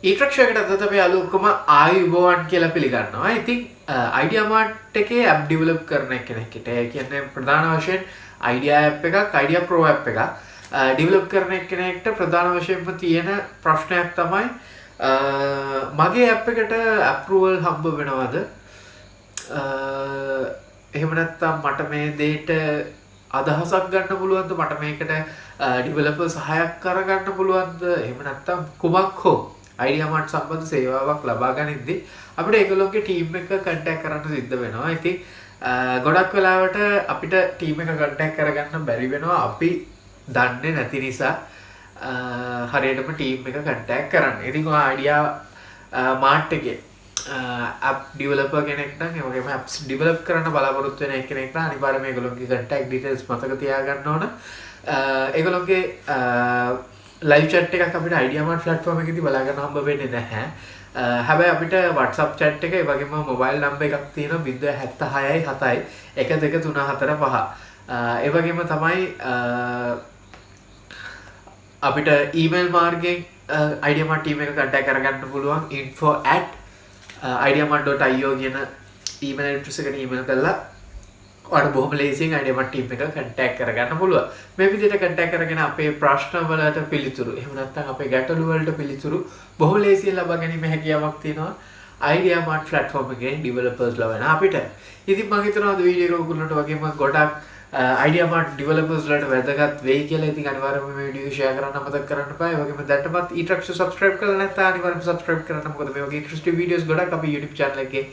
ඊට්‍රක්ෂයකට අද අපි අලුත්කම ආයුබෝවන් කියලා පිළිගන්නවා. ඉතින් ideamart එකේ app develop කරන කෙනෙක්ට කියන්නේ ප්‍රධාන වශයෙන් idea app එකක්, idea pro app එකක් develop කරන කෙනෙක්ට ප්‍රධාන වශයෙන්ම තියෙන ප්‍රශ්නයක් තමයි මගේ app එකට approval හම්බ වෙනවද? එහෙම නැත්නම් මට මේ දෙයට අදහසක් ගන්න පුළුවන්ද? මට මේකට developer සහායක් කරගන්න පුළුවන්ද? එහෙම නැත්නම් කුමක් හෝ ideamart සම්බන්ධ සේවාවක් ලබා ගනිද්දී අපිට ඒගොල්ලෝගේ ටීම් එක කන්ටැක්ට් කරන්න සිද්ධ වෙනවා. ඉතින් ගොඩක් වෙලාවට අපිට ටීම් එක කන්ටැක්ට් කරගන්න බැරි වෙනවා. අපි දන්නේ නැති නිසා හරියටම ටීම් එක කන්ටැක්ට් කරන්න. ඉතින් ඔය ideamart එකේ app developer කෙනෙක් නම් ඒ වගේම apps develop කරන්න බලාපොරොත්තු වෙන කෙනෙක් නම් අනිවාර්යයෙන්ම ඒගොල්ලෝගේ contact details මතක තියාගන්න ඕන. ඒගොල්ලෝගේ live chat එකක් අපිට ideamart platform එකේදී බලා ගන්න හම්බ වෙන්නේ නැහැ. හැබැයි අපිට WhatsApp chat එක ඒ වගේම mobile number එකක් තියෙනවා 076යි 7යි 1234 5. ඒ වගේම තමයි අපිට email මාර්ගයෙන් ideamart team එක contact කරගන්න පුළුවන් info@ideamart.io කියන email address එකට email කරලා ඔයාලට බොහොම ලේසියෙන් ideamart team එක contact කරගන්න පුළුවන්. මේ විදිහට contact කරගෙන අපේ ප්‍රශ්න වලට පිළිතුරු එහෙම නැත්නම් අපේ ගැටලු වලට පිළිතුරු බොහොම ලේසියෙන් ලබා ගැනීම හැකියාවක් තියෙනවා ideamart platform එකේ developers ලවන අපිට. ඉතින් මම හිතනවා අද වීඩියෝ එක ඔයගොල්ලන්ට වගේම ගොඩක් ideamart developers වලට වැදගත් වෙයි කියලා. ඉතින් අනිවාර්යයෙන්ම මේ වීඩියෝ share කරන්න අමතක කරන්න එපා. ඒ වගේම දැනටමත් etracknew subscribe කරලා නැත්නම් අනිවාර්යයෙන්ම subscribe කරන්න. මොකද මේ වගේ interesting videos ගොඩක් අපි YouTube channel එකේ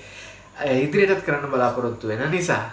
ඉදිරියටත් කරන්න බලාපොරොත්තු වෙන නිසා.